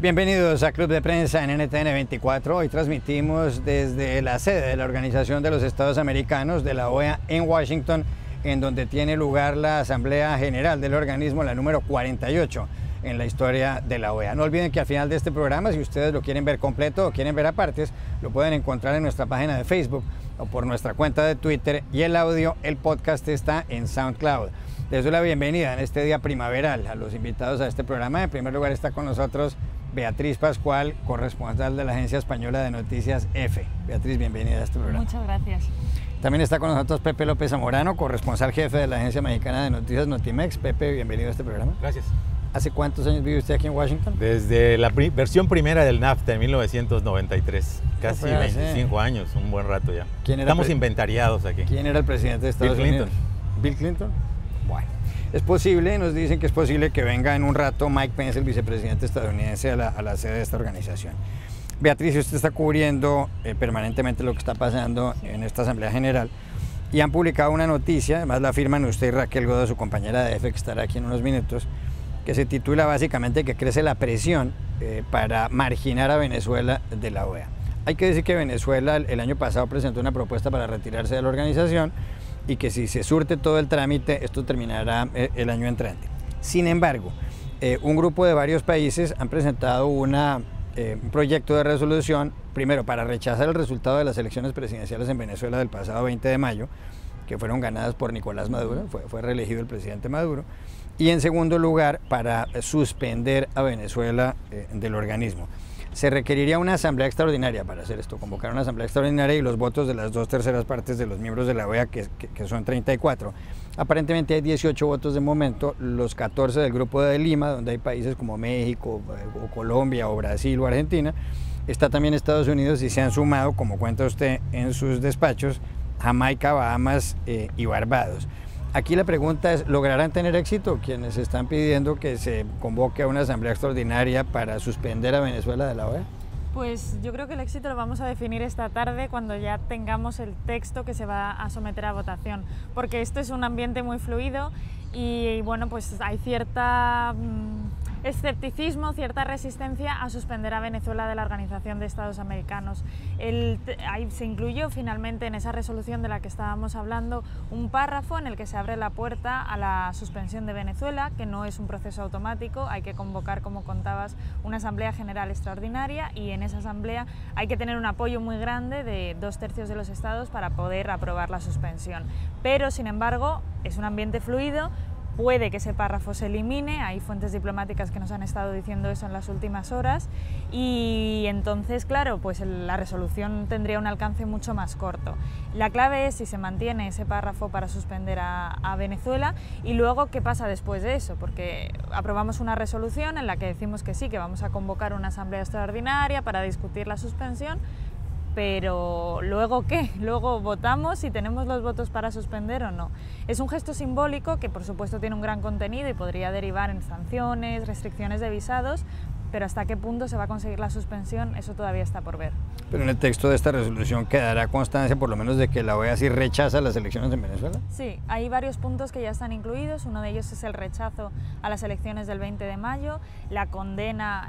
Bienvenidos a Club de Prensa en NTN 24. Hoy transmitimos desde la sede de la Organización de los Estados Americanos, de la OEA, en Washington, en donde tiene lugar la Asamblea General del organismo, la número 48 en la historia de la OEA. No olviden que al final de este programa, si ustedes lo quieren ver completo o quieren ver a partes, lo pueden encontrar en nuestra página de Facebook o por nuestra cuenta de Twitter, y el audio, el podcast, está en SoundCloud. Les doy la bienvenida en este día primaveral a los invitados a este programa. En primer lugar está con nosotros Beatriz Pascual, corresponsal de la Agencia Española de Noticias EFE. Beatriz, bienvenida a este programa. Muchas gracias. También está con nosotros Pepe López Zamorano, corresponsal jefe de la Agencia Mexicana de Noticias Notimex. Pepe, bienvenido a este programa. Gracias. ¿Hace cuántos años vive usted aquí en Washington? Desde la versión primera del NAFTA en 1993, casi 25 años, un buen rato ya. Estamos inventariados aquí. ¿Quién era el presidente de Estados Unidos? Bill Clinton. Bueno, es posible, nos dicen que es posible que venga en un rato Mike Pence, el vicepresidente estadounidense, a la sede de esta organización. Beatriz, usted está cubriendo permanentemente lo que está pasando en esta Asamblea General y han publicado una noticia, además la firman usted y Raquel Godo, su compañera de EFE, que estará aquí en unos minutos, que se titula básicamente que crece la presión para marginar a Venezuela de la OEA. Hay que decir que Venezuela el año pasado presentó una propuesta para retirarse de la organización y que si se surte todo el trámite, esto terminará el año entrante. Sin embargo, un grupo de varios países han presentado un proyecto de resolución, primero para rechazar el resultado de las elecciones presidenciales en Venezuela del pasado 20 de mayo, que fueron ganadas por Nicolás Maduro, fue reelegido el presidente Maduro, y en segundo lugar para suspender a Venezuela del organismo. Se requeriría una asamblea extraordinaria para hacer esto, convocar una asamblea extraordinaria y los votos de las 2/3 partes de los miembros de la OEA, que son 34. Aparentemente hay 18 votos de momento, los 14 del Grupo de Lima, donde hay países como México, o Colombia, o Brasil, o Argentina. Está también Estados Unidos y se han sumado, como cuenta usted en sus despachos, Jamaica, Bahamas y Barbados. Aquí la pregunta es, ¿lograrán tener éxito quienes están pidiendo que se convoque a una asamblea extraordinaria para suspender a Venezuela de la OEA? Pues yo creo que el éxito lo vamos a definir esta tarde cuando ya tengamos el texto que se va a someter a votación, porque esto es un ambiente muy fluido y bueno, pues hay cierta escepticismo, cierta resistencia a suspender a Venezuela de la Organización de Estados Americanos. Ahí se incluyó finalmente en esa resolución de la que estábamos hablando un párrafo en el que se abre la puerta a la suspensión de Venezuela, que no es un proceso automático, hay que convocar, como contabas, una Asamblea General Extraordinaria y en esa asamblea hay que tener un apoyo muy grande de 2/3 de los estados para poder aprobar la suspensión. Pero, sin embargo, es un ambiente fluido. Puede que ese párrafo se elimine, hay fuentes diplomáticas que nos han estado diciendo eso en las últimas horas y entonces, claro, pues la resolución tendría un alcance mucho más corto. La clave es si se mantiene ese párrafo para suspender a Venezuela y luego qué pasa después de eso, porque aprobamos una resolución en la que decimos que sí, que vamos a convocar una asamblea extraordinaria para discutir la suspensión, pero ¿luego qué? ¿Luego votamos si tenemos los votos para suspender o no? Es un gesto simbólico que por supuesto tiene un gran contenido y podría derivar en sanciones, restricciones de visados, pero hasta qué punto se va a conseguir la suspensión, eso todavía está por ver. Pero en el texto de esta resolución quedará constancia por lo menos de que la OEA sí rechaza las elecciones en Venezuela. Sí, hay varios puntos que ya están incluidos, uno de ellos es el rechazo a las elecciones del 20 de mayo, la condena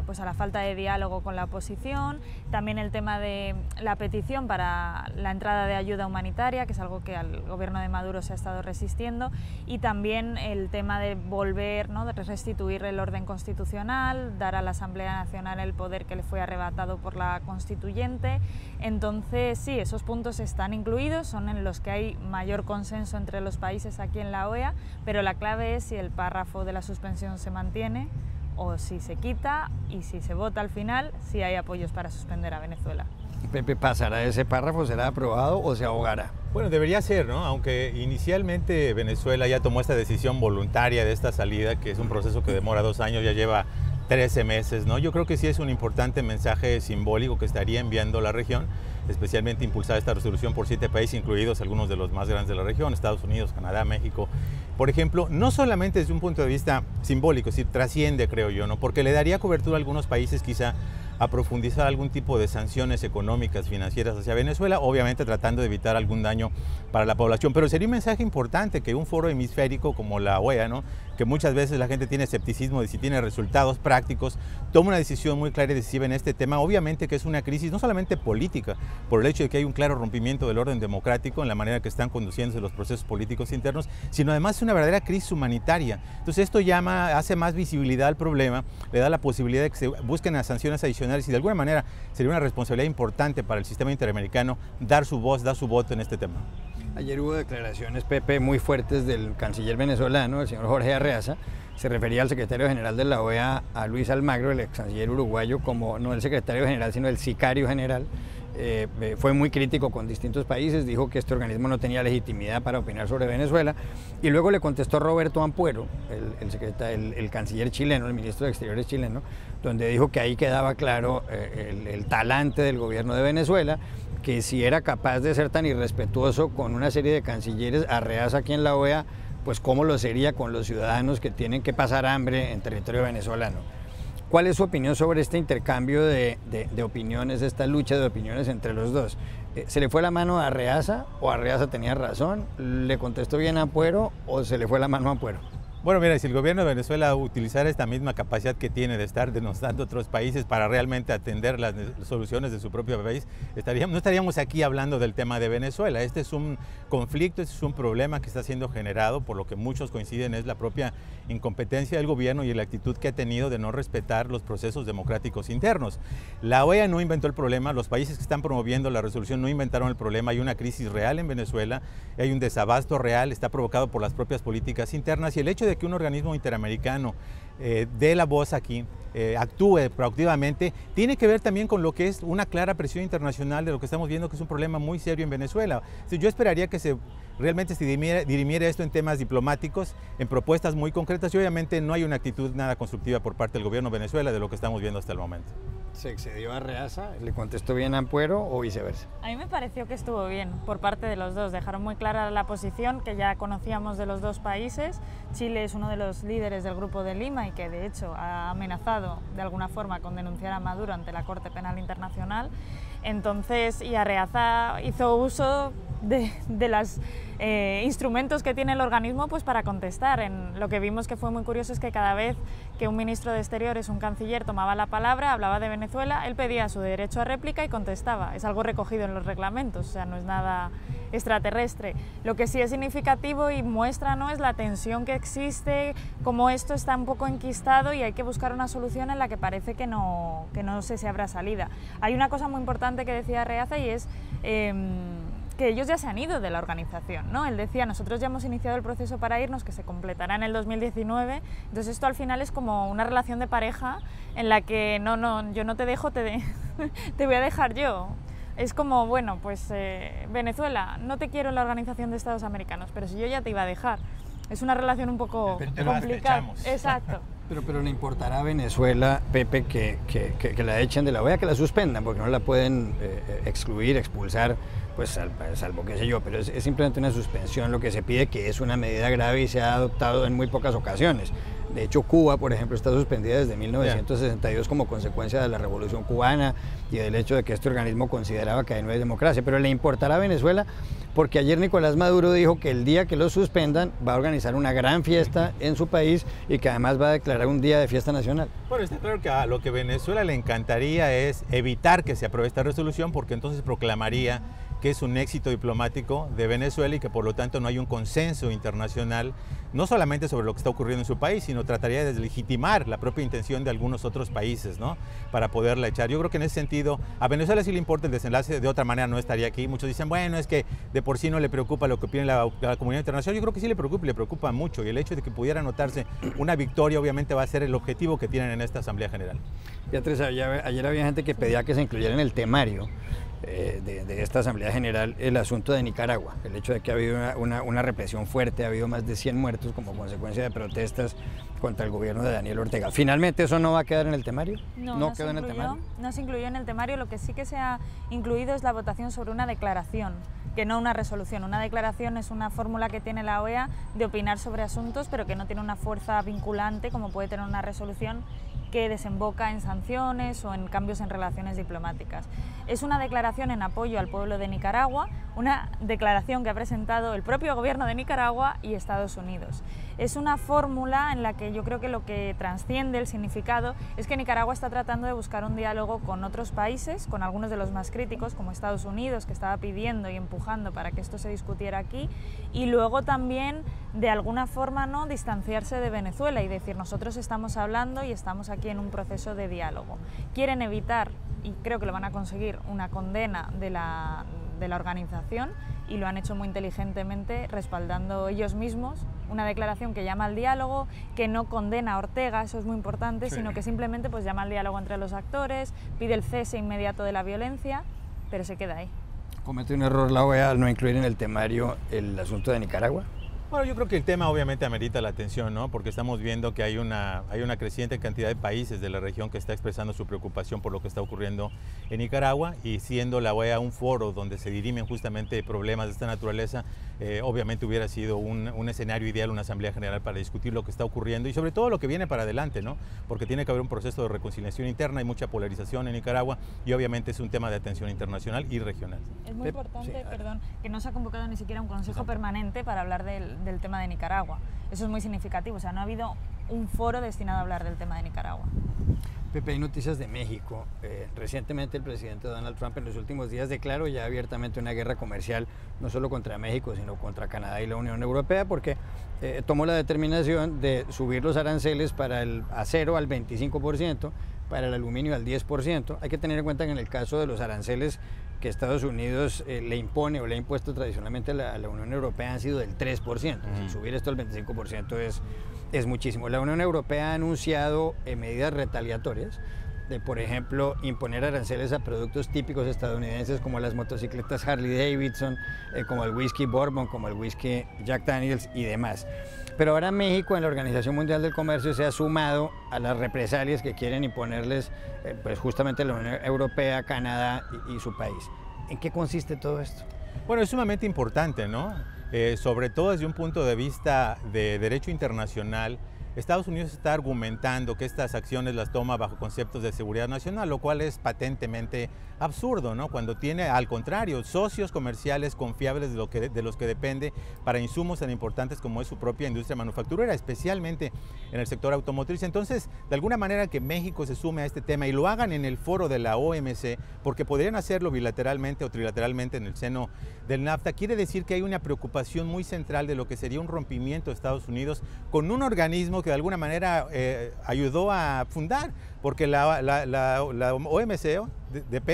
pues a la falta de diálogo con la oposición, también el tema de la petición para la entrada de ayuda humanitaria, que es algo que al gobierno de Maduro se ha estado resistiendo, y también el tema de volver, ¿no?, de restituir el orden constitucional, dar a la Asamblea Nacional el poder que le fue arrebatado por la Constituyente. Entonces sí, esos puntos están incluidos, son en los que hay mayor consenso entre los países aquí en la OEA, pero la clave es si el párrafo de la suspensión se mantiene o si se quita y si se vota al final, si hay apoyos para suspender a Venezuela. Pepe, ¿pasará ese párrafo? ¿Será aprobado o se ahogará? Bueno, debería ser, ¿no? Aunque inicialmente Venezuela ya tomó esta decisión voluntaria de esta salida, que es un proceso que demora 2 años, ya lleva 13 meses, ¿no? Yo creo que sí es un importante mensaje simbólico que estaría enviando la región, especialmente impulsar esta resolución por 7 países, incluidos algunos de los más grandes de la región, Estados Unidos, Canadá, México, por ejemplo, no solamente desde un punto de vista simbólico, es decir, trasciende, creo yo, ¿no? Porque le daría cobertura a algunos países quizá a profundizar algún tipo de sanciones económicas, financieras hacia Venezuela, obviamente tratando de evitar algún daño para la población. Pero sería un mensaje importante que un foro hemisférico como la OEA, ¿no?, que muchas veces la gente tiene escepticismo de si tiene resultados prácticos, toma una decisión muy clara y decisiva en este tema. Obviamente que es una crisis no solamente política, por el hecho de que hay un claro rompimiento del orden democrático en la manera que están conduciéndose los procesos políticos internos, sino además es una verdadera crisis humanitaria. Entonces esto hace más visibilidad al problema, le da la posibilidad de que se busquen las sanciones adicionales y de alguna manera sería una responsabilidad importante para el sistema interamericano dar su voz, dar su voto en este tema. Ayer hubo declaraciones, Pepe, muy fuertes del canciller venezolano, el señor Jorge Arreaza. Se refería al secretario general de la OEA, a Luis Almagro, el ex canciller uruguayo, como no el secretario general, sino el sicario general. Fue muy crítico con distintos países, dijo que este organismo no tenía legitimidad para opinar sobre Venezuela, y luego le contestó Roberto Ampuero, el canciller chileno, el ministro de Exteriores chileno, donde dijo que ahí quedaba claro el talante del gobierno de Venezuela, que si era capaz de ser tan irrespetuoso con una serie de cancilleres, Arreaza aquí en la OEA, pues cómo lo sería con los ciudadanos que tienen que pasar hambre en territorio venezolano. ¿Cuál es su opinión sobre este intercambio de opiniones, esta lucha de opiniones entre los dos? ¿Se le fue la mano a Arreaza o Arreaza tenía razón? ¿Le contestó bien a Ampuero o se le fue la mano a Ampuero? Bueno, mira, si el gobierno de Venezuela utilizara esta misma capacidad que tiene de estar denostando a otros países para realmente atender las soluciones de su propio país, no estaríamos aquí hablando del tema de Venezuela. Este es un conflicto, este es un problema que está siendo generado, por lo que muchos coinciden es la propia incompetencia del gobierno y la actitud que ha tenido de no respetar los procesos democráticos internos. La OEA no inventó el problema, los países que están promoviendo la resolución no inventaron el problema, hay una crisis real en Venezuela, hay un desabasto real, está provocado por las propias políticas internas, y el hecho de que un organismo interamericano dé la voz aquí, actúe proactivamente, tiene que ver también con lo que es una clara presión internacional de lo que estamos viendo, que es un problema muy serio en Venezuela. Yo esperaría que realmente se dirimiera esto en temas diplomáticos, en propuestas muy concretas, y obviamente no hay una actitud nada constructiva por parte del gobierno de Venezuela de lo que estamos viendo hasta el momento. ¿Se excedió a Arreaza? ¿Le contestó bien a Ampuero o viceversa? A mí me pareció que estuvo bien por parte de los dos. Dejaron muy clara la posición que ya conocíamos de los dos países. Chile es uno de los líderes del Grupo de Lima y que de hecho ha amenazado de alguna forma con denunciar a Maduro ante la Corte Penal Internacional. Entonces, y Arreaza hizo uso de los instrumentos que tiene el organismo pues para contestar. Lo que vimos que fue muy curioso es que cada vez que un ministro de Exteriores, un canciller, tomaba la palabra, hablaba de Venezuela, él pedía su derecho a réplica y contestaba. Es algo recogido en los reglamentos, o sea, no es nada extraterrestre. Lo que sí es significativo y muestra, ¿no?, es la tensión que existe, cómo esto está un poco enquistado y hay que buscar una solución en la que parece que no sé si habrá salida. Hay una cosa muy importante que decía Arreaza y es que ellos ya se han ido de la organización, ¿no? Él decía, nosotros ya hemos iniciado el proceso para irnos, que se completará en el 2019, entonces esto al final es como una relación de pareja en la que yo no te dejo, te voy a dejar yo. Es como, bueno, pues Venezuela, no te quiero en la Organización de Estados Americanos, pero si yo ya te iba a dejar. Es una relación un poco complicada. Exacto. Pero le importará a Venezuela, Pepe, que la echen de la OEA, que la suspendan, porque no la pueden excluir, expulsar, pues salvo qué sé yo, pero es simplemente una suspensión lo que se pide, que es una medida grave y se ha adoptado en muy pocas ocasiones. De hecho, Cuba, por ejemplo, está suspendida desde 1962 como consecuencia de la Revolución Cubana y del hecho de que este organismo consideraba que ahí no hay democracia. Pero le importará a Venezuela porque ayer Nicolás Maduro dijo que el día que lo suspendan va a organizar una gran fiesta en su país y que además va a declarar un día de fiesta nacional. Bueno, está claro que a lo que a Venezuela le encantaría es evitar que se apruebe esta resolución, porque entonces proclamaría que es un éxito diplomático de Venezuela y que por lo tanto no hay un consenso internacional, no solamente sobre lo que está ocurriendo en su país, sino trataría de deslegitimar la propia intención de algunos otros países, ¿no?, para poderla echar. Yo creo que en ese sentido a Venezuela sí le importa el desenlace, de otra manera no estaría aquí. Muchos dicen, bueno, es que de por sí no le preocupa lo que opine la comunidad internacional. Yo creo que sí le preocupa mucho, y el hecho de que pudiera anotarse una victoria obviamente va a ser el objetivo que tienen en esta Asamblea General. Beatriz, ayer había gente que pedía que se incluyera en el temario de esta Asamblea General el asunto de Nicaragua, el hecho de que ha habido una represión fuerte, ha habido más de 100 muertos como consecuencia de protestas contra el gobierno de Daniel Ortega. ¿Finalmente eso no va a quedar en el temario? No quedó en el temario. No se incluyó en el temario. Lo que sí que se ha incluido es la votación sobre una declaración, que no una resolución. Una declaración es una fórmula que tiene la OEA de opinar sobre asuntos, pero que no tiene una fuerza vinculante como puede tener una resolución que desemboca en sanciones o en cambios en relaciones diplomáticas. Es una declaración en apoyo al pueblo de Nicaragua, una declaración que ha presentado el propio gobierno de Nicaragua y Estados Unidos. Es una fórmula en la que yo creo que lo que trasciende el significado es que Nicaragua está tratando de buscar un diálogo con otros países, con algunos de los más críticos, como Estados Unidos, que estaba pidiendo y empujando para que esto se discutiera aquí, y luego también, de alguna forma, ¿no?, distanciarse de Venezuela y decir, nosotros estamos hablando y estamos aquí en un proceso de diálogo. Quieren evitar, y creo que lo van a conseguir, una condena de la organización, y lo han hecho muy inteligentemente, respaldando ellos mismos una declaración que llama al diálogo, que no condena a Ortega, eso es muy importante, sí, sino que simplemente pues llama al diálogo entre los actores, pide el cese inmediato de la violencia, pero se queda ahí. ¿Comete un error la OEA al no incluir en el temario el asunto de Nicaragua? Bueno, yo creo que el tema obviamente amerita la atención, ¿no? Porque estamos viendo que hay una creciente cantidad de países de la región que está expresando su preocupación por lo que está ocurriendo en Nicaragua, y siendo la OEA un foro donde se dirimen justamente problemas de esta naturaleza, obviamente hubiera sido un escenario ideal, una asamblea general para discutir lo que está ocurriendo y sobre todo lo que viene para adelante, ¿no? Porque tiene que haber un proceso de reconciliación interna, hay mucha polarización en Nicaragua y obviamente es un tema de atención internacional y regional. Es muy importante, sí, perdón, que no se ha convocado ni siquiera un consejo permanente para hablar del tema de Nicaragua. Eso es muy significativo, o sea, no ha habido un foro destinado a hablar del tema de Nicaragua. Pepe, hay noticias de México. Recientemente el presidente Donald Trump en los últimos días declaró ya abiertamente una guerra comercial, no solo contra México, sino contra Canadá y la Unión Europea, porque tomó la determinación de subir los aranceles para el acero al 25%, para el aluminio al 10%. Hay que tener en cuenta que en el caso de los aranceles que Estados Unidos le impone o le ha impuesto tradicionalmente a la Unión Europea han sido del 3%. Subir esto al 25% es muchísimo. La Unión Europea ha anunciado medidas retaliatorias de, por ejemplo, imponer aranceles a productos típicos estadounidenses como las motocicletas Harley Davidson, como el whisky Bourbon, como el whisky Jack Daniels y demás. Pero ahora México en la Organización Mundial del Comercio se ha sumado a las represalias que quieren imponerles pues justamente la Unión Europea, Canadá y su país. ¿En qué consiste todo esto? Bueno, es sumamente importante, ¿no? Sobre todo desde un punto de vista de derecho internacional. Estados Unidos está argumentando que estas acciones las toma bajo conceptos de seguridad nacional, lo cual es patentemente absurdo, ¿no? Cuando tiene, al contrario, socios comerciales confiables de los que depende para insumos tan importantes como es su propia industria manufacturera, especialmente en el sector automotriz. Entonces, de alguna manera que México se sume a este tema y lo hagan en el foro de la OMC, porque podrían hacerlo bilateralmente o trilateralmente en el seno del NAFTA, quiere decir que hay una preocupación muy central de lo que sería un rompimiento de Estados Unidos con un organismo que de alguna manera ayudó a fundar, porque la OMC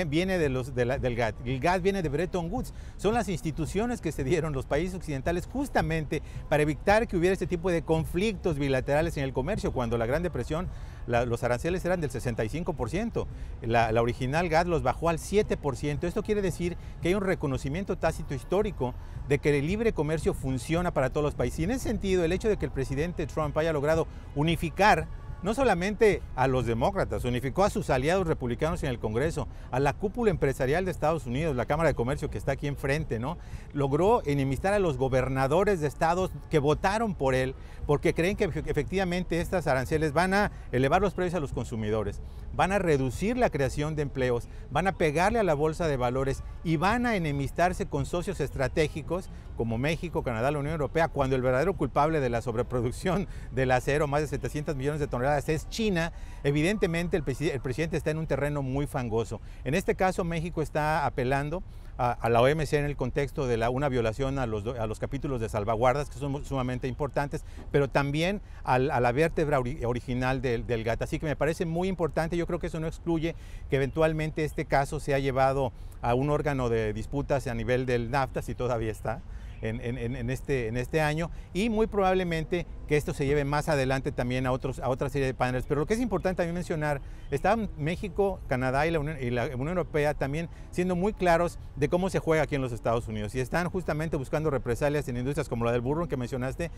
viene del GATT, el GATT viene de Bretton Woods, son las instituciones que se dieron los países occidentales justamente para evitar que hubiera este tipo de conflictos bilaterales en el comercio. Cuando la Gran Depresión los aranceles eran del 65%, la original GATT los bajó al 7%. Esto quiere decir que hay un reconocimiento tácito histórico de que el libre comercio funciona para todos los países. Y en ese sentido, el hecho de que el presidente Trump haya logrado unificar no solamente a los demócratas, unificó a sus aliados republicanos en el Congreso, a la cúpula empresarial de Estados Unidos, la Cámara de Comercio que está aquí enfrente, ¿no? Logró enemistar a los gobernadores de estados que votaron por él, porque creen que efectivamente estas aranceles van a elevar los precios a los consumidores, van a reducir la creación de empleos, van a pegarle a la bolsa de valores y van a enemistarse con socios estratégicos como México, Canadá, la Unión Europea, cuando el verdadero culpable de la sobreproducción del acero, más de 700 millones de toneladas, es China. Evidentemente el presidente está en un terreno muy fangoso. En este caso México está apelando a la OMC en el contexto de una violación a los capítulos de salvaguardas, que son sumamente importantes, pero también a la vértebra original del GATT. Así que me parece muy importante. Yo creo que eso no excluye que eventualmente este caso sea llevado a un órgano de disputas a nivel del NAFTA, si todavía está en este año, y muy probablemente que esto se lleve más adelante también a otra serie de paneles. Pero lo que es importante también mencionar, están México, Canadá y la Unión Europea también siendo muy claros de cómo se juega aquí en los Estados Unidos, y están justamente buscando represalias en industrias como la del burro que mencionaste,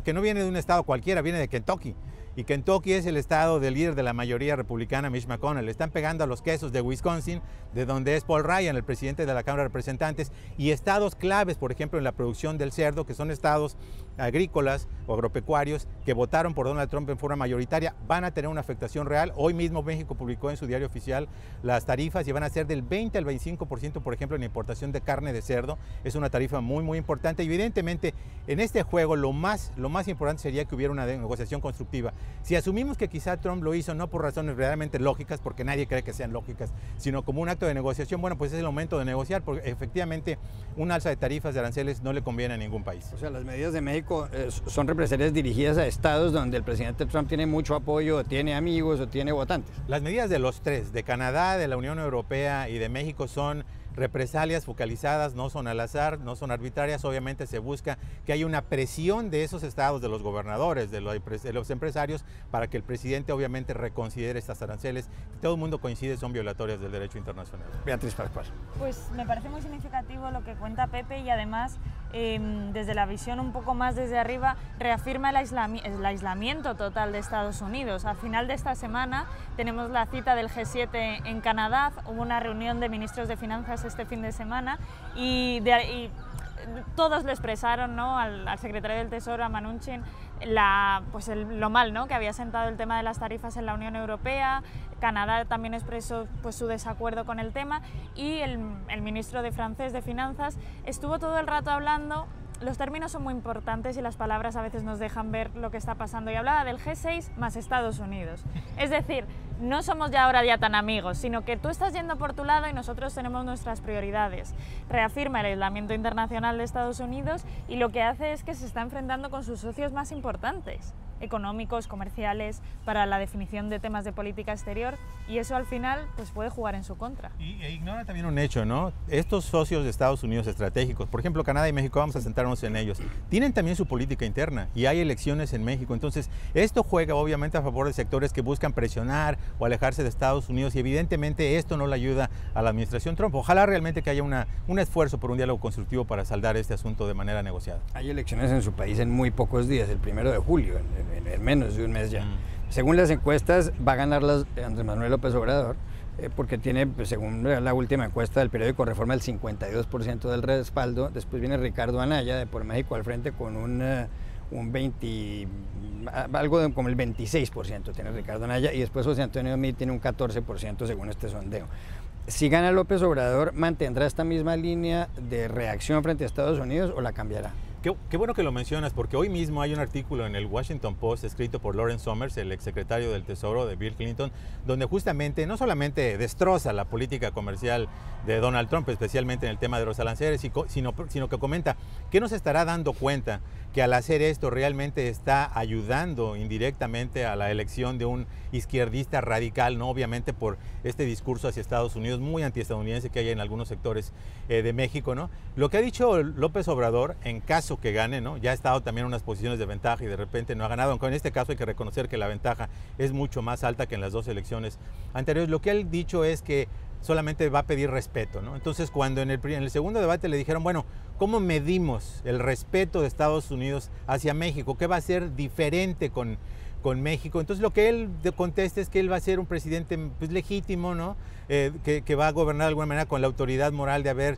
que no viene de un estado cualquiera, viene de Kentucky, Y Kentucky es el estado del líder de la mayoría republicana, Mitch McConnell. Le están pegando a los quesos de Wisconsin, de donde es Paul Ryan, el presidente de la Cámara de Representantes, y estados claves, por ejemplo, en la producción del cerdo, que son estados agrícolas o agropecuarios que votaron por Donald Trump en forma mayoritaria, van a tener una afectación real. Hoy mismo México publicó en su diario oficial las tarifas y van a ser del 20 al 25%, por ejemplo, en la importación de carne de cerdo. Es una tarifa muy importante. Y evidentemente, en este juego lo más importante sería que hubiera una negociación constructiva. Si asumimos que quizá Trump lo hizo no por razones realmente lógicas, porque nadie cree que sean lógicas, sino como un acto de negociación, bueno, pues es el momento de negociar, porque efectivamente un alza de tarifas de aranceles no le conviene a ningún país. O sea, las medidas de México son represalias dirigidas a estados donde el presidente Trump tiene mucho apoyo, o tiene amigos, o tiene votantes. Las medidas de los tres, de Canadá, de la Unión Europea y de México, son represalias focalizadas, no son al azar, no son arbitrarias. Obviamente se busca que haya una presión de esos estados, de los gobernadores, de los empresarios, para que el presidente obviamente reconsidere estas aranceles, que todo el mundo coincide son violatorias del derecho internacional. Beatriz Pascual. Pues me parece muy significativo lo que cuenta Pepe, y además desde la visión un poco más desde arriba reafirma el aislamiento total de Estados Unidos. Al final de esta semana tenemos la cita del G7 en Canadá, hubo una reunión de ministros de finanzas este fin de semana y todos le expresaron, ¿no?, al secretario del Tesoro, a Mnuchin, lo mal, ¿no?, que había sentado el tema de las tarifas en la Unión Europea. Canadá también expresó pues su desacuerdo con el tema, y el ministro francés de Finanzas estuvo todo el rato hablando. Los términos son muy importantes y las palabras a veces nos dejan ver lo que está pasando, y hablaba del G6 más Estados Unidos. Es decir, no somos ya ahora tan amigos, sino que tú estás yendo por tu lado y nosotros tenemos nuestras prioridades. Reafirma el aislamiento internacional de Estados Unidos, y lo que hace es que se está enfrentando con sus socios más importantes, económicos, comerciales, para la definición de temas de política exterior, y eso al final pues puede jugar en su contra. E ignora también un hecho, ¿no? Estos socios de Estados Unidos estratégicos, por ejemplo Canadá y México, vamos a centrarnos en ellos, tienen también su política interna y hay elecciones en México. Entonces esto juega obviamente a favor de sectores que buscan presionar o alejarse de Estados Unidos, y evidentemente esto no le ayuda a la administración Trump. Ojalá realmente que haya un esfuerzo por un diálogo constructivo para saldar este asunto de manera negociada. Hay elecciones en su país en muy pocos días, el 1 de julio, en menos de un mes ya. Según las encuestas, va a ganar Andrés Manuel López Obrador, porque tiene, pues, según la última encuesta del periódico Reforma, el 52% del respaldo. Después viene Ricardo Anaya, de Por México al Frente, con como el 26% tiene Ricardo Anaya, y después José Antonio Meade tiene un 14% según este sondeo. Si gana López Obrador, ¿mantendrá esta misma línea de reacción frente a Estados Unidos o la cambiará? Qué bueno que lo mencionas, porque hoy mismo hay un artículo en el Washington Post escrito por Lawrence Summers, el exsecretario del Tesoro de Bill Clinton, donde justamente no solamente destroza la política comercial de Donald Trump, especialmente en el tema de los aranceles, sino que comenta que no se estará dando cuenta que al hacer esto realmente está ayudando indirectamente a la elección de un izquierdista radical, ¿no? Obviamente por este discurso hacia Estados Unidos muy antiestadounidense que hay en algunos sectores de México, ¿no? Lo que ha dicho López Obrador, en caso que gane, ¿no?, ya ha estado también en unas posiciones de ventaja y de repente no ha ganado, aunque en este caso hay que reconocer que la ventaja es mucho más alta que en las dos elecciones anteriores. Lo que él ha dicho es que solamente va a pedir respeto, ¿no? Entonces, cuando en el segundo debate le dijeron, bueno, ¿cómo medimos el respeto de Estados Unidos hacia México? ¿Qué va a ser diferente con México? Entonces lo que él contesta es que él va a ser un presidente pues legítimo, ¿no? Que va a gobernar de alguna manera con la autoridad moral de haber,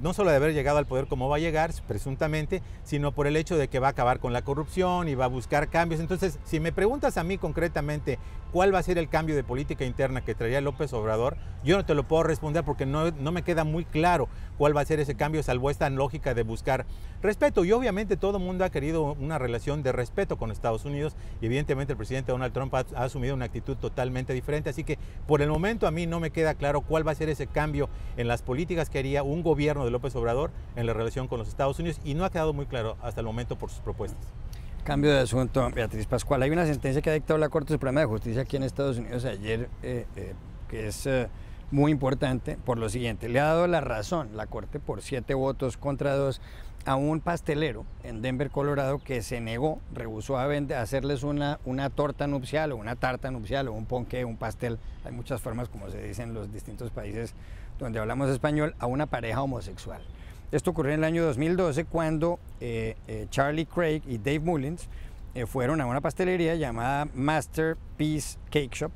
no solo de haber llegado al poder como va a llegar, presuntamente, sino por el hecho de que va a acabar con la corrupción y va a buscar cambios. Entonces, si me preguntas a mí concretamente cuál va a ser el cambio de política interna que traería López Obrador, yo no te lo puedo responder porque no me queda muy claro cuál va a ser ese cambio, salvo esta lógica de buscar respeto. Y obviamente todo el mundo ha querido una relación de respeto con Estados Unidos, y evidentemente el presidente Donald Trump ha asumido una actitud totalmente diferente. Así que por el momento a mí no me queda claro cuál va a ser ese cambio en las políticas que haría un gobierno de López Obrador en la relación con los Estados Unidos, y no ha quedado muy claro hasta el momento por sus propuestas. Cambio de asunto, Beatriz Pascual. Hay una sentencia que ha dictado la Corte Suprema de Justicia aquí en Estados Unidos ayer, que es muy importante por lo siguiente. Le ha dado la razón la Corte por 7 votos contra 2 a un pastelero en Denver, Colorado, que se negó, rehusó a hacerles una torta nupcial o una tarta nupcial o un ponqué, un pastel. Hay muchas formas, como se dice en los distintos países donde hablamos español, a una pareja homosexual. Esto ocurrió en el año 2012 cuando Charlie Craig y Dave Mullins fueron a una pastelería llamada Masterpiece Cake Shop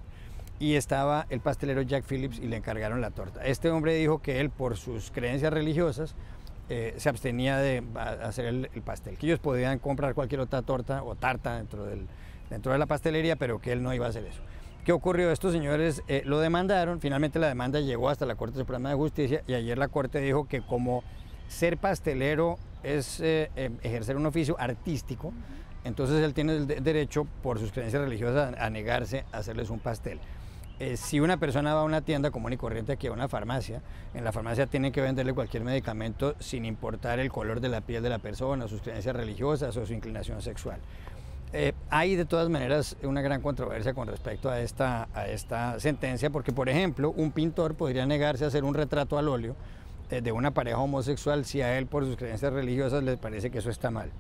y estaba el pastelero Jack Phillips y le encargaron la torta. Este hombre dijo que él, por sus creencias religiosas, se abstenía de hacer el pastel, que ellos podían comprar cualquier otra torta o tarta dentro de la pastelería, pero que él no iba a hacer eso. ¿Qué ocurrió? Estos señores lo demandaron, finalmente la demanda llegó hasta la Corte Suprema de Justicia y ayer la Corte dijo que como ser pastelero es ejercer un oficio artístico, entonces él tiene el derecho, por sus creencias religiosas, a negarse a hacerles un pastel. Si una persona va a una tienda común y corriente aquí a una farmacia, en la farmacia tienen que venderle cualquier medicamento sin importar el color de la piel de la persona, sus creencias religiosas o su inclinación sexual. Hay de todas maneras una gran controversia con respecto a esta sentencia, porque por ejemplo un pintor podría negarse a hacer un retrato al óleo de una pareja homosexual si a él por sus creencias religiosas le parece que eso está mal.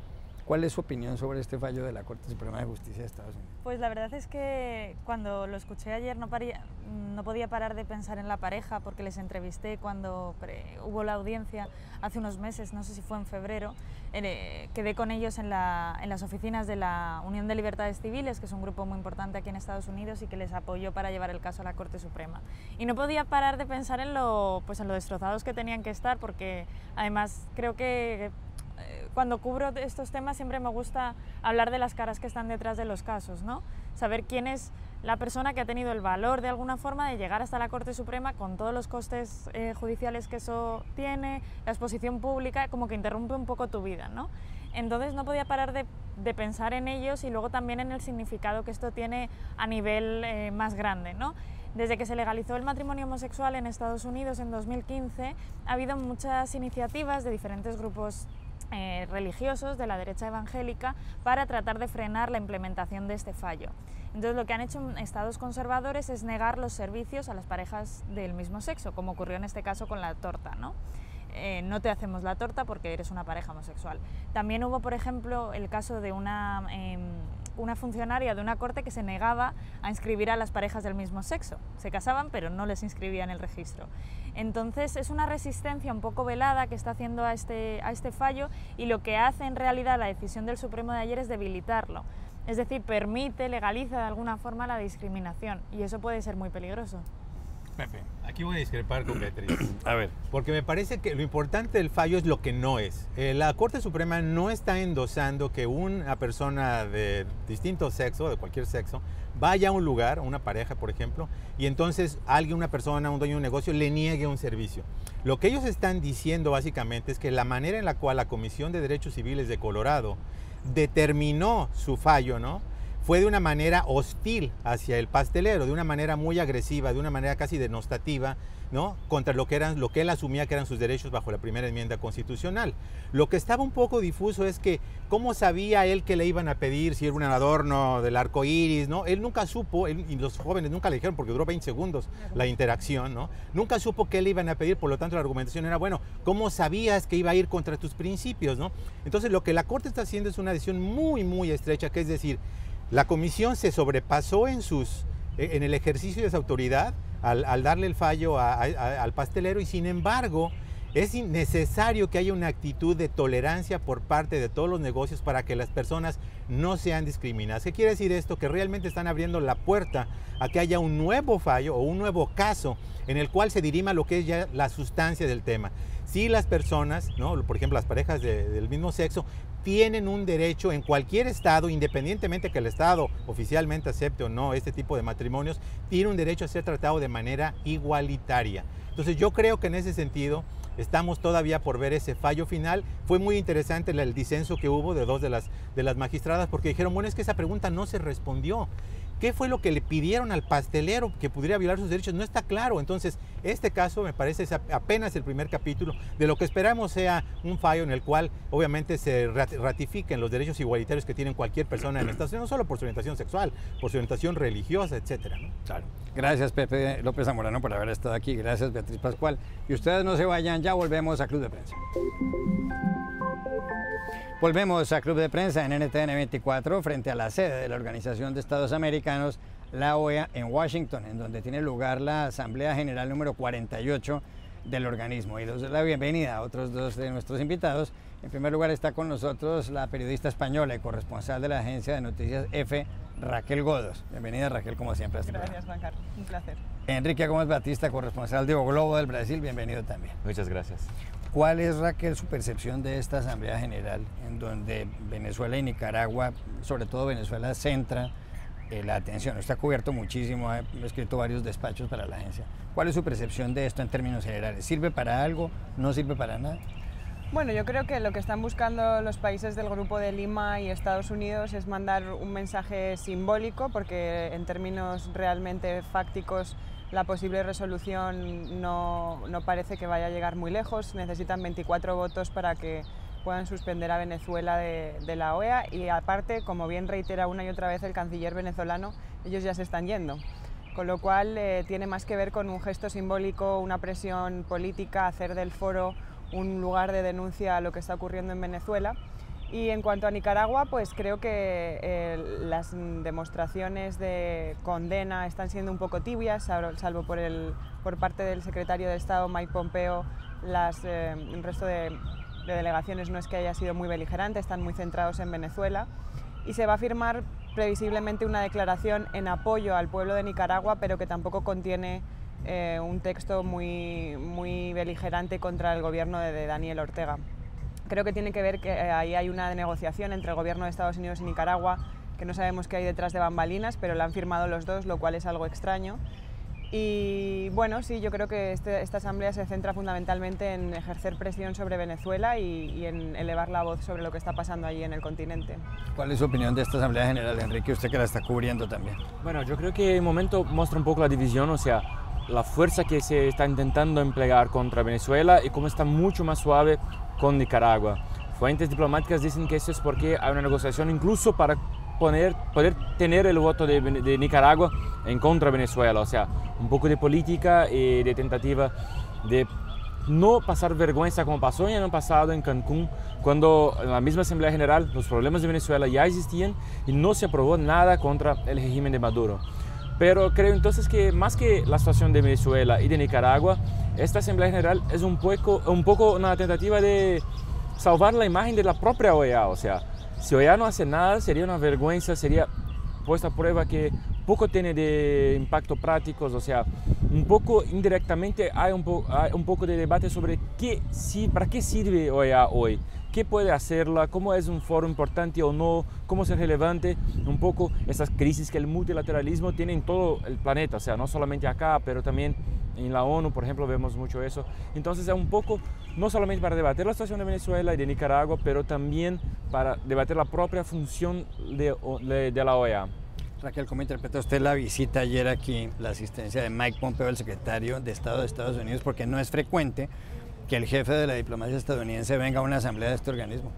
¿Cuál es su opinión sobre este fallo de la Corte Suprema de Justicia de Estados Unidos? Pues la verdad es que cuando lo escuché ayer no podía parar de pensar en la pareja, porque les entrevisté cuando hubo la audiencia hace unos meses, no sé si fue en febrero. Quedé con ellos en las oficinas de la Unión de Libertades Civiles, que es un grupo muy importante aquí en Estados Unidos y que les apoyó para llevar el caso a la Corte Suprema. Y no podía parar de pensar en lo destrozados que tenían que estar, porque además creo que cuando cubro estos temas siempre me gusta hablar de las caras que están detrás de los casos, ¿no? Saber quién es la persona que ha tenido el valor de alguna forma de llegar hasta la Corte Suprema con todos los costes judiciales que eso tiene, la exposición pública, como que interrumpe un poco tu vida, ¿no? Entonces no podía parar de pensar en ellos y luego también en el significado que esto tiene a nivel más grande, ¿no? Desde que se legalizó el matrimonio homosexual en Estados Unidos en 2015, ha habido muchas iniciativas de diferentes grupos religiosos de la derecha evangélica para tratar de frenar la implementación de este fallo. Entonces lo que han hecho estados conservadores es negar los servicios a las parejas del mismo sexo, como ocurrió en este caso con la torta, ¿no? No te hacemos la torta porque eres una pareja homosexual. También hubo, por ejemplo, el caso de una funcionaria de una corte que se negaba a inscribir a las parejas del mismo sexo. Se casaban, pero no les inscribía en el registro. Entonces es una resistencia un poco velada que está haciendo a este fallo, y lo que hace en realidad la decisión del Supremo de ayer es debilitarlo. Es decir, permite, legaliza de alguna forma la discriminación, y eso puede ser muy peligroso. Pepe, aquí voy a discrepar con Beatriz. A ver. Porque me parece que lo importante del fallo es lo que no es. La Corte Suprema no está endosando que una persona de distinto sexo, de cualquier sexo, vaya a un lugar, una pareja por ejemplo, y entonces una persona, un dueño de un negocio, le niegue un servicio. Lo que ellos están diciendo básicamente es que la manera en la cual la Comisión de Derechos Civiles de Colorado determinó su fallo, ¿no?, fue de una manera hostil hacia el pastelero, de una manera muy agresiva, de una manera casi denostativa, ¿no?, contra lo que él asumía que eran sus derechos bajo la primera enmienda constitucional. Lo que estaba un poco difuso es que cómo sabía él que le iban a pedir, si era un adorno del arco iris, ¿no? Él nunca supo, y los jóvenes nunca le dijeron porque duró 20 segundos la interacción, ¿no? Nunca supo qué le iban a pedir, por lo tanto la argumentación era, bueno, ¿cómo sabías que iba a ir contra tus principios, ¿no? Entonces lo que la Corte está haciendo es una decisión muy, muy estrecha, que es decir, la Comisión se sobrepasó en el ejercicio de esa autoridad al darle el fallo al pastelero, y sin embargo es necesario que haya una actitud de tolerancia por parte de todos los negocios para que las personas no sean discriminadas. ¿Qué quiere decir esto? Que realmente están abriendo la puerta a que haya un nuevo fallo o un nuevo caso en el cual se dirima lo que es ya la sustancia del tema. Si las personas, ¿no?, por ejemplo las parejas del mismo sexo, tienen un derecho en cualquier estado, independientemente que el estado oficialmente acepte o no este tipo de matrimonios, tiene un derecho a ser tratado de manera igualitaria. Entonces yo creo que en ese sentido estamos todavía por ver ese fallo final. Fue muy interesante el disenso que hubo de dos de las magistradas, porque dijeron, bueno, es que esa pregunta no se respondió. ¿Qué fue lo que le pidieron al pastelero que pudiera violar sus derechos? No está claro. Entonces, este caso me parece es apenas el primer capítulo de lo que esperamos sea un fallo en el cual obviamente se ratifiquen los derechos igualitarios que tienen cualquier persona en Estados Unidos, no solo por su orientación sexual, por su orientación religiosa, etcétera, ¿no? Claro. Gracias, Pepe López Zamorano, por haber estado aquí. Gracias, Beatriz Pascual. Y ustedes no se vayan, ya volvemos a Club de Prensa. Volvemos a Club de Prensa en NTN 24 frente a la sede de la Organización de Estados Americanos, la OEA, en Washington, en donde tiene lugar la Asamblea General número 48 del organismo. Y les doy la bienvenida a otros dos de nuestros invitados En primer lugar está con nosotros la periodista española y corresponsal de la agencia de noticias EFE, Raquel Godos. Bienvenida, Raquel, como siempre. Gracias, Juan Carlos. Un placer. Enrique Gómez Batista, corresponsal de O Globo del Brasil. Bienvenido también. Muchas gracias. ¿Cuál es, Raquel, su percepción de esta Asamblea General en donde Venezuela y Nicaragua, sobre todo Venezuela, centra la atención? Usted ha cubierto muchísimo, ha escrito varios despachos para la agencia. ¿Cuál es su percepción de esto en términos generales? ¿Sirve para algo? ¿No sirve para nada? Bueno, yo creo que lo que están buscando los países del Grupo de Lima y Estados Unidos es mandar un mensaje simbólico, porque en términos realmente fácticos la posible resolución no parece que vaya a llegar muy lejos. Necesitan 24 votos para que puedan suspender a Venezuela de la OEA, y aparte, como bien reitera una y otra vez el canciller venezolano, ellos ya se están yendo. Con lo cual tiene más que ver con un gesto simbólico, una presión política, hacer del foro un lugar de denuncia a lo que está ocurriendo en Venezuela. Y en cuanto a Nicaragua, pues creo que las demostraciones de condena están siendo un poco tibias, salvo por parte del secretario de Estado Mike Pompeo. El resto de delegaciones no es que haya sido muy beligerante, están muy centrados en Venezuela, y se va a firmar previsiblemente una declaración en apoyo al pueblo de Nicaragua, pero que tampoco contiene un texto muy beligerante contra el gobierno de Daniel Ortega. Creo que tiene que ver que ahí hay una negociación entre el gobierno de Estados Unidos y Nicaragua, que no sabemos qué hay detrás de bambalinas, pero la han firmado los dos, lo cual es algo extraño. Y bueno, sí, yo creo que esta asamblea se centra fundamentalmente en ejercer presión sobre Venezuela y en elevar la voz sobre lo que está pasando allí en el continente. ¿Cuál es su opinión de esta Asamblea General, Enrique, usted que la está cubriendo también? Bueno, yo creo que el momento muestra un poco la división, o sea, la fuerza que se está intentando emplear contra Venezuela y cómo está mucho más suave con Nicaragua. Fuentes diplomáticas dicen que eso es porque hay una negociación incluso para poder tener el voto de Nicaragua en contra de Venezuela, o sea, un poco de política y de tentativa de no pasar vergüenza como pasó el año pasado en Cancún, cuando en la misma Asamblea General los problemas de Venezuela ya existían y no se aprobó nada contra el régimen de Maduro. Pero creo entonces que más que la situación de Venezuela y de Nicaragua, esta Asamblea General es un poco una tentativa de salvar la imagen de la propia OEA, o sea, si OEA no hace nada sería una vergüenza, sería puesta a prueba que poco tiene de impacto prácticos, o sea, un poco indirectamente hay un poco de debate sobre para qué sirve OEA hoy, qué puede hacerla, cómo es un foro importante o no, cómo ser relevante, un poco esas crisis que el multilateralismo tiene en todo el planeta, o sea, no solamente acá, pero también en la ONU, por ejemplo, vemos mucho eso. Entonces es un poco, no solamente para debatir la situación de Venezuela y de Nicaragua, pero también para debatir la propia función de la OEA. Raquel, ¿cómo interpreta usted la visita ayer aquí, la asistencia de Mike Pompeo, el secretario de Estado de Estados Unidos? Porque no es frecuente que el jefe de la diplomacia estadounidense venga a una asamblea de este organismo.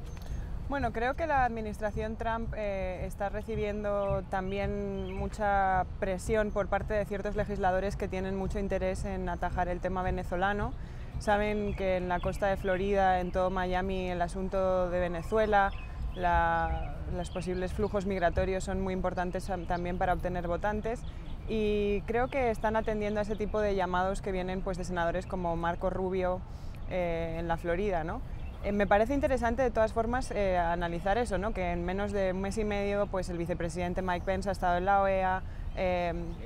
Bueno, creo que la administración Trump está recibiendo también mucha presión por parte de ciertos legisladores que tienen mucho interés en atajar el tema venezolano. Saben que en la costa de Florida, en todo Miami, el asunto de Venezuela, los posibles flujos migratorios son muy importantes también para obtener votantes, y creo que están atendiendo a ese tipo de llamados que vienen pues de senadores como Marco Rubio en la Florida, ¿no? Me parece interesante de todas formas analizar eso, ¿no? Que en menos de un mes y medio pues el vicepresidente Mike Pence ha estado en la OEA,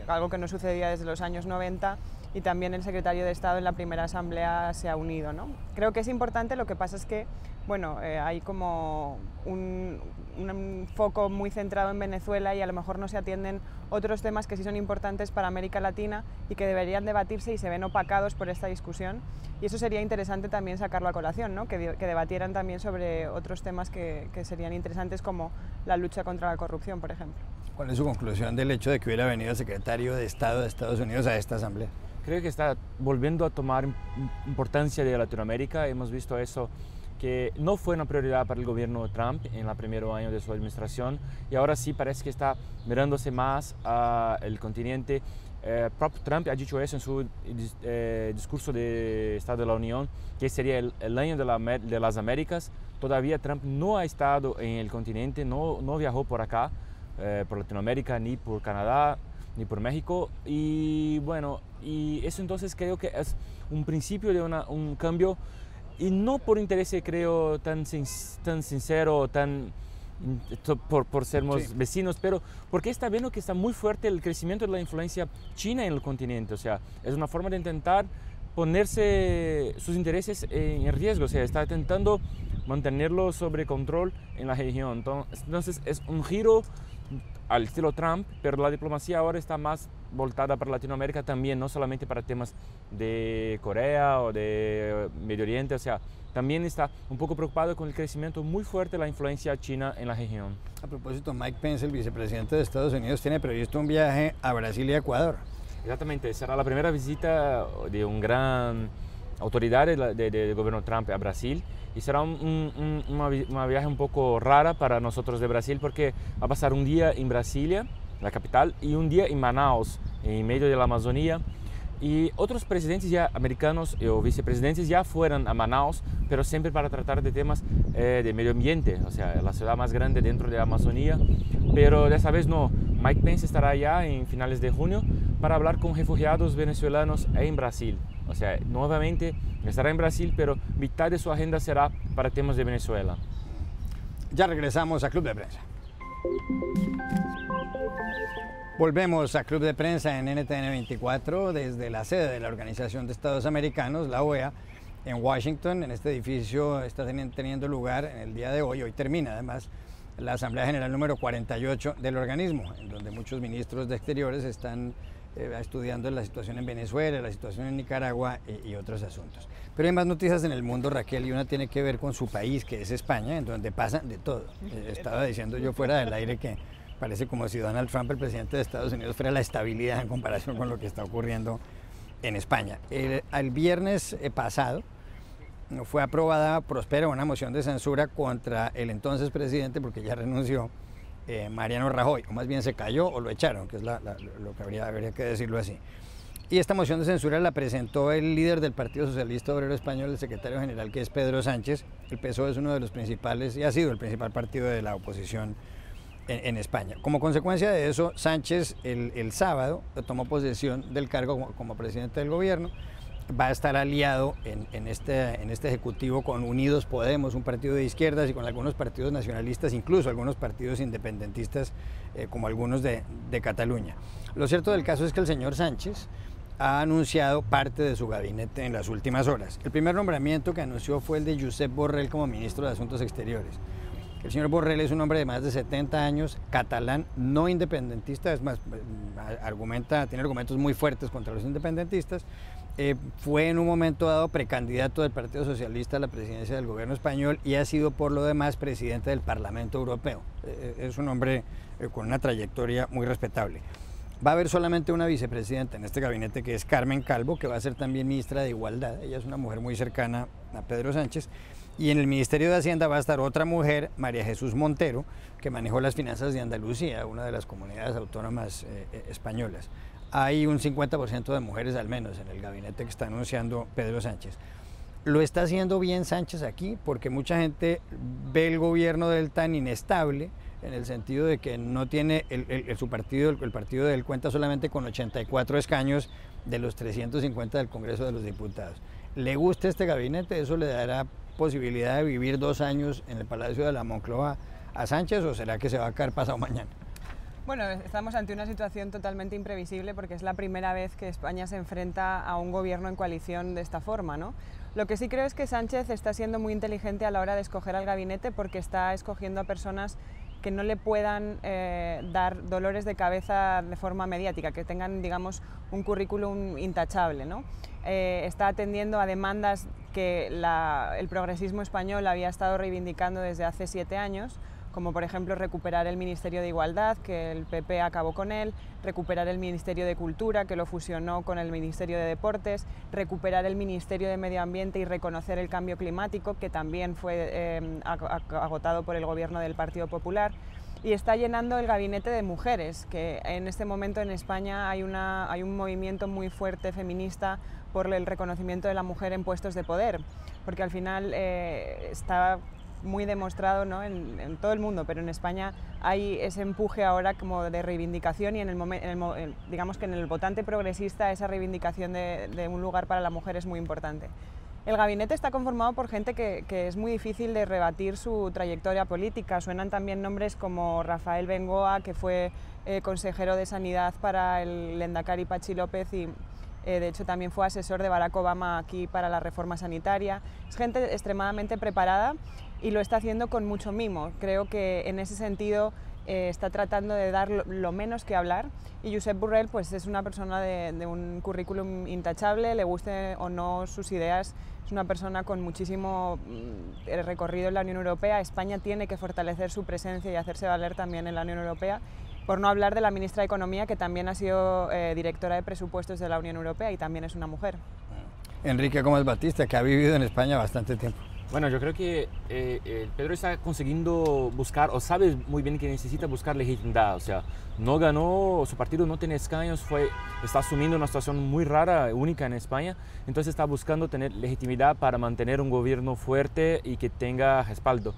algo que no sucedía desde los años 90, y también el secretario de Estado en la primera asamblea se ha unido, ¿no? Creo que es importante, lo que pasa es que bueno, hay como un foco muy centrado en Venezuela y a lo mejor no se atienden otros temas que sí son importantes para América Latina y que deberían debatirse y se ven opacados por esta discusión, y eso sería interesante también sacarlo a colación, ¿no? Que debatieran también sobre otros temas que serían interesantes, como la lucha contra la corrupción, por ejemplo. ¿Cuál es su conclusión del hecho de que hubiera venido el secretario de Estado de Estados Unidos a esta asamblea? Creo que está volviendo a tomar importancia de Latinoamérica. Hemos visto eso, que no fue una prioridad para el gobierno de Trump en el primer año de su administración, y ahora sí parece que está mirándose más al continente. Propio Trump ha dicho eso en su discurso de Estado de la Unión, que sería el año de las Américas. Todavía Trump no ha estado en el continente, no viajó por acá, por Latinoamérica, ni por Canadá, ni por México, y bueno, y eso entonces creo que es un principio de un cambio y no por interés, creo, tan sincero, por sermos vecinos, pero porque está viendo que está muy fuerte el crecimiento de la influencia china en el continente. O sea, es una forma de intentar ponerse sus intereses en riesgo, o sea, está intentando mantenerlo sobre control en la región. Entonces es un giro al estilo Trump, pero la diplomacia ahora está más voltada para Latinoamérica también, no solamente para temas de Corea o de Medio Oriente, o sea, también está un poco preocupado con el crecimiento muy fuerte de la influencia china en la región. A propósito, Mike Pence, el vicepresidente de Estados Unidos, tiene previsto un viaje a Brasil y a Ecuador. Exactamente, será la primera visita de un gran autoridad del gobierno Trump a Brasil, y será una viaje un poco rara para nosotros de Brasil, porque va a pasar un día en Brasilia, la capital, y un día en Manaus, en medio de la Amazonía. Y otros presidentes ya americanos o vicepresidentes ya fueron a Manaus, pero siempre para tratar de temas de medio ambiente, o sea, la ciudad más grande dentro de la Amazonía. Pero de esta vez no, Mike Pence estará allá en finales de junio para hablar con refugiados venezolanos en Brasil. O sea, nuevamente estará en Brasil, pero mitad de su agenda será para temas de Venezuela. Ya regresamos a Club de Prensa. Volvemos a Club de Prensa en NTN 24 desde la sede de la Organización de Estados Americanos, la OEA, en Washington. En este edificio está teniendo lugar en el día de hoy termina además, la Asamblea General número 48 del organismo, en donde muchos ministros de Exteriores están estudiando la situación en Venezuela, la situación en Nicaragua y otros asuntos. Pero hay más noticias en el mundo, Raquel, y una tiene que ver con su país, que es España, en donde pasa de todo. Estaba diciendo yo fuera del aire que parece como si Donald Trump, el presidente de Estados Unidos, fuera la estabilidad en comparación con lo que está ocurriendo en España. El viernes pasado fue aprobada, prospera, una moción de censura contra el entonces presidente, porque ya renunció, Mariano Rajoy, o más bien se cayó o lo echaron, que es lo que habría que decirlo así. Y esta moción de censura la presentó el líder del Partido Socialista Obrero Español, el secretario general, que es Pedro Sánchez. El PSOE es uno de los principales y ha sido el principal partido de la oposición en España. Como consecuencia de eso, Sánchez el sábado tomó posesión del cargo como presidente del gobierno. Va a estar aliado en este ejecutivo con Unidos Podemos, un partido de izquierdas, y con algunos partidos nacionalistas, incluso algunos partidos independentistas, como algunos de Cataluña. Lo cierto del caso es que el señor Sánchez ha anunciado parte de su gabinete en las últimas horas. El primer nombramiento que anunció fue el de Josep Borrell como ministro de Asuntos Exteriores. El señor Borrell es un hombre de más de 70 años, catalán, no independentista, es más, tiene argumentos muy fuertes contra los independentistas. Fue en un momento dado precandidato del Partido Socialista a la presidencia del gobierno español y ha sido por lo demás presidente del Parlamento Europeo. Es un hombre con una trayectoria muy respetable. Va a haber solamente una vicepresidenta en este gabinete, que es Carmen Calvo, que va a ser también ministra de Igualdad. Ella es una mujer muy cercana a Pedro Sánchez. Y en el Ministerio de Hacienda va a estar otra mujer, María Jesús Montero, que manejó las finanzas de Andalucía, una de las comunidades autónomas españolas. Hay un 50% de mujeres al menos en el gabinete que está anunciando Pedro Sánchez. Lo está haciendo bien Sánchez aquí, porque mucha gente ve el gobierno de él tan inestable, en el sentido de que no tiene su partido, el partido de él cuenta solamente con 84 escaños de los 350 del Congreso de los Diputados. ¿Le gusta este gabinete? ¿Eso le dará posibilidad de vivir 2 años en el Palacio de la Moncloa a Sánchez, o será que se va a caer pasado mañana? Bueno, estamos ante una situación totalmente imprevisible, porque es la primera vez que España se enfrenta a un gobierno en coalición de esta forma, ¿no? Lo que sí creo es que Sánchez está siendo muy inteligente a la hora de escoger al gabinete, porque está escogiendo a personas que no le puedan dar dolores de cabeza de forma mediática, que tengan, digamos, un currículum intachable, ¿no? Está atendiendo a demandas que el progresismo español había estado reivindicando desde hace 7 años, como por ejemplo recuperar el Ministerio de Igualdad, que el PP acabó con él, recuperar el Ministerio de Cultura, que lo fusionó con el Ministerio de Deportes, recuperar el Ministerio de Medio Ambiente y reconocer el cambio climático, que también fue agotado por el gobierno del Partido Popular, y está llenando el gabinete de mujeres, que en este momento en España hay un movimiento muy fuerte feminista por el reconocimiento de la mujer en puestos de poder, porque al final está muy demostrado, ¿no?, en todo el mundo, pero en España hay ese empuje ahora como de reivindicación, y digamos que en el votante progresista esa reivindicación de un lugar para la mujer es muy importante. El gabinete está conformado por gente que es muy difícil de rebatir su trayectoria política. Suenan también nombres como Rafael Bengoa, que fue consejero de Sanidad para el Lehendakari Patxi López y de hecho también fue asesor de Barack Obama aquí para la reforma sanitaria. Es gente extremadamente preparada y lo está haciendo con mucho mimo. Creo que en ese sentido está tratando de dar lo menos que hablar, y Josep Borrell pues es una persona de un currículum intachable, le guste o no sus ideas, es una persona con muchísimo recorrido en la Unión Europea. España tiene que fortalecer su presencia y hacerse valer también en la Unión Europea, por no hablar de la ministra de Economía, que también ha sido directora de presupuestos de la Unión Europea y también es una mujer. Enrique Gómez Batista, que ha vivido en España bastante tiempo. Bueno, yo creo que Pedro está consiguiendo buscar, o sabe muy bien que necesita buscar legitimidad. O sea, no ganó, su partido no tiene escaños, está asumiendo una situación muy rara, única en España. Entonces está buscando tener legitimidad para mantener un gobierno fuerte y que tenga respaldo.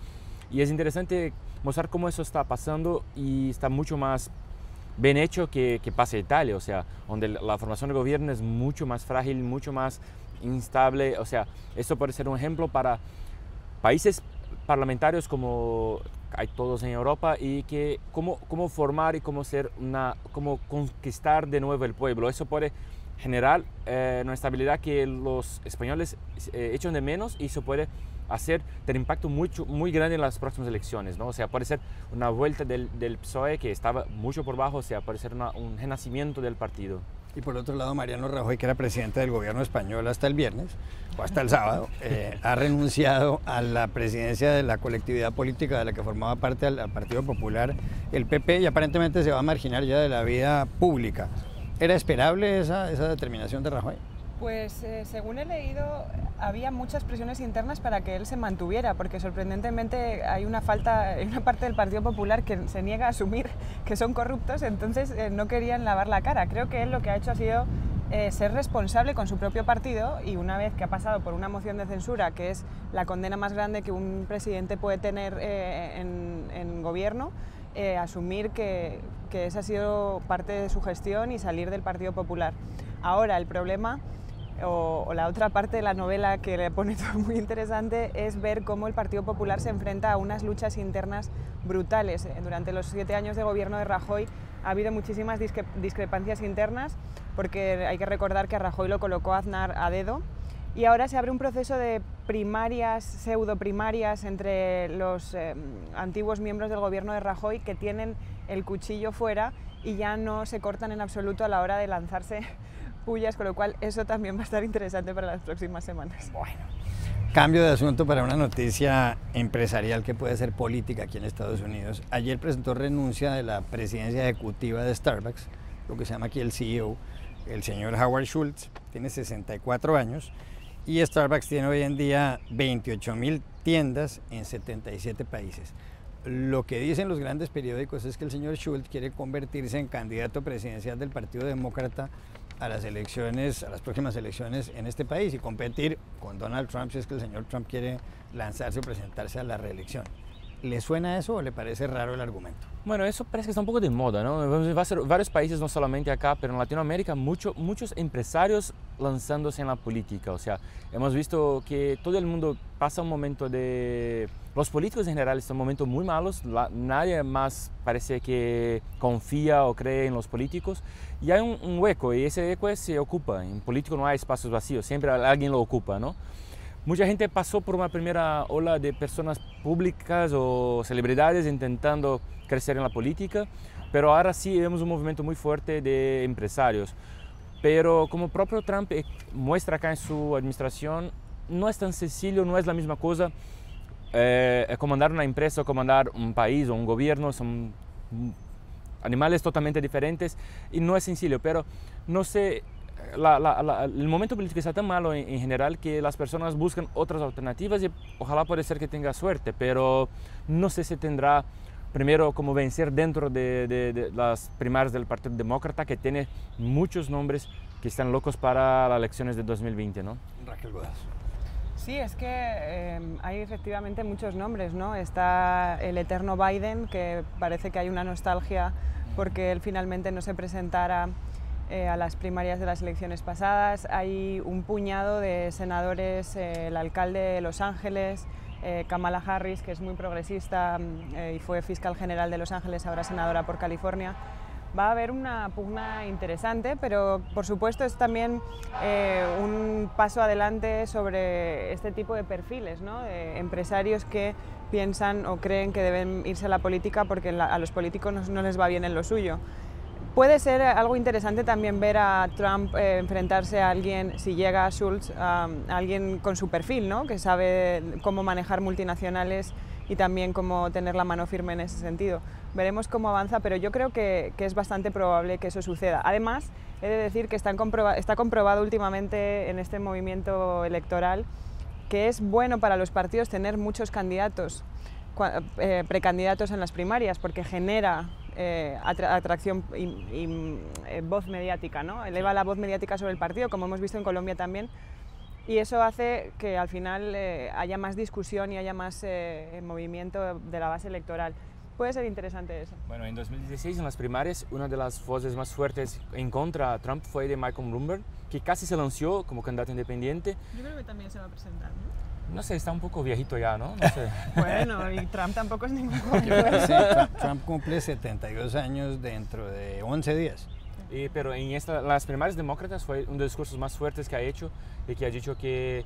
Y es interesante mostrar cómo eso está pasando, y está mucho más bien hecho que pasa en Italia, o sea, donde la formación del gobierno es mucho más frágil, mucho más instable. O sea, esto puede ser un ejemplo para países parlamentarios como hay todos en Europa, y que cómo formar y cómo conquistar de nuevo el pueblo. Eso puede generar una estabilidad que los españoles echan de menos, y eso puede tener impacto muy grande en las próximas elecciones, ¿no? O sea, puede ser una vuelta del PSOE, que estaba mucho por bajo, o sea, puede ser un renacimiento del partido. Y por otro lado, Mariano Rajoy, que era presidente del gobierno español hasta el viernes, o hasta el sábado, ha renunciado a la presidencia de la colectividad política de la que formaba parte al Partido Popular, el PP, y aparentemente se va a marginar ya de la vida pública. ¿Era esperable esa determinación de Rajoy? Pues según he leído, había muchas presiones internas para que él se mantuviera, porque sorprendentemente hay una parte del Partido Popular que se niega a asumir que son corruptos, entonces no querían lavar la cara. Creo que él lo que ha hecho ha sido ser responsable con su propio partido, y una vez que ha pasado por una moción de censura, que es la condena más grande que un presidente puede tener en gobierno, asumir que esa ha sido parte de su gestión y salir del Partido Popular. Ahora el problema, o la otra parte de la novela que le pone todo muy interesante, es ver cómo el Partido Popular se enfrenta a unas luchas internas brutales. Durante los 7 años de gobierno de Rajoy ha habido muchísimas discrepancias internas, porque hay que recordar que a Rajoy lo colocó Aznar a dedo, y ahora se abre un proceso de primarias, pseudoprimarias, entre los antiguos miembros del gobierno de Rajoy, que tienen el cuchillo fuera y ya no se cortan en absoluto a la hora de lanzarse pullas, con lo cual eso también va a estar interesante para las próximas semanas. Bueno, cambio de asunto para una noticia empresarial que puede ser política aquí en Estados Unidos. Ayer presentó renuncia de la presidencia ejecutiva de Starbucks, lo que se llama aquí el CEO, el señor Howard Schultz. Tiene 64 años y Starbucks tiene hoy en día 28.000 tiendas en 77 países. Lo que dicen los grandes periódicos es que el señor Schultz quiere convertirse en candidato presidencial del Partido Demócrata a las próximas elecciones en este país, y competir con Donald Trump si es que el señor Trump quiere lanzarse o presentarse a la reelección. ¿Le suena eso o le parece raro el argumento? Bueno, eso parece que está un poco de moda, ¿no? Va a ser varios países, no solamente acá, pero en Latinoamérica, muchos empresarios lanzándose en la política. O sea, hemos visto que todo el mundo pasa un momento de... Los políticos en general están en momentos muy malos, nadie más parece que confía o cree en los políticos, y hay un hueco, y ese hueco se ocupa. En político no hay espacios vacíos, siempre alguien lo ocupa, ¿no? Mucha gente pasó por una primera ola de personas públicas o celebridades intentando crecer en la política, pero ahora sí vemos un movimiento muy fuerte de empresarios. Pero como propio Trump muestra acá en su administración, no es tan sencillo, no es la misma cosa. Comandar una empresa o comandar un país o un gobierno son animales totalmente diferentes y no es sencillo, pero no sé... el momento político está tan malo en general que las personas buscan otras alternativas, y ojalá puede ser que tenga suerte, pero no sé si tendrá primero como vencer dentro de las primarias del Partido Demócrata, que tiene muchos nombres que están locos para las elecciones de 2020, ¿no? Raquel Bodas. Sí, es que hay efectivamente muchos nombres, ¿no? Está el eterno Biden, que parece que hay una nostalgia porque él finalmente no se presentara a las primarias de las elecciones pasadas. Hay un puñado de senadores, el alcalde de Los Ángeles, Kamala Harris, que es muy progresista y fue fiscal general de Los Ángeles, ahora senadora por California. Va a haber una pugna interesante, pero por supuesto es también un paso adelante sobre este tipo de perfiles, ¿no? De empresarios que piensan o creen que deben irse a la política porque a los políticos no les va bien en lo suyo. Puede ser algo interesante también ver a Trump enfrentarse a alguien, si llega a Schultz, a alguien con su perfil, ¿no? Que sabe cómo manejar multinacionales y también cómo tener la mano firme en ese sentido. Veremos cómo avanza, pero yo creo que es bastante probable que eso suceda. Además, he de decir que está comprobado últimamente en este movimiento electoral que es bueno para los partidos tener muchos candidatos, precandidatos en las primarias, porque genera atracción y voz mediática, ¿no? Eleva la voz mediática sobre el partido, como hemos visto en Colombia también, y eso hace que al final haya más discusión y haya más movimiento de la base electoral. Puede ser interesante eso. Bueno, en 2016 en las primarias una de las voces más fuertes en contra de Trump fue de Michael Bloomberg, que casi se lanzó como candidato independiente. Yo creo que también se va a presentar, ¿no? No sé, está un poco viejito ya, ¿no? No sé. Bueno, y Trump tampoco es ningún joven. Sí, Trump cumple 72 años dentro de 11 días. Pero en las primarias demócratas fue uno de los discursos más fuertes que ha hecho y que ha dicho que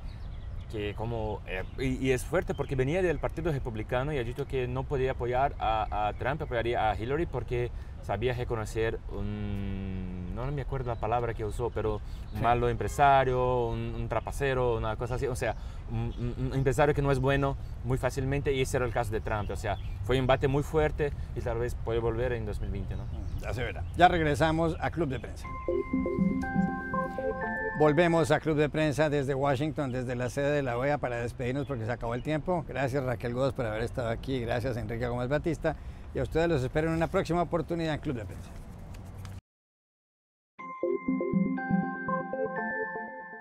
y es fuerte porque venía del Partido Republicano y ha dicho que no podía apoyar a Trump, apoyaría a Hillary porque sabía reconocer no me acuerdo la palabra que usó, pero un malo empresario, un trapacero, una cosa así, o sea, un empresario que no es bueno muy fácilmente, y ese era el caso de Trump, o sea, fue un embate muy fuerte y tal vez puede volver en 2020, ¿no? Ya se verá. Ya regresamos a Club de Prensa. Volvemos a Club de Prensa desde Washington, desde la sede de la OEA, para despedirnos porque se acabó el tiempo. Gracias Raquel Godos por haber estado aquí, gracias Enrique Gómez Batista, y a ustedes los espero en una próxima oportunidad en Club de Prensa.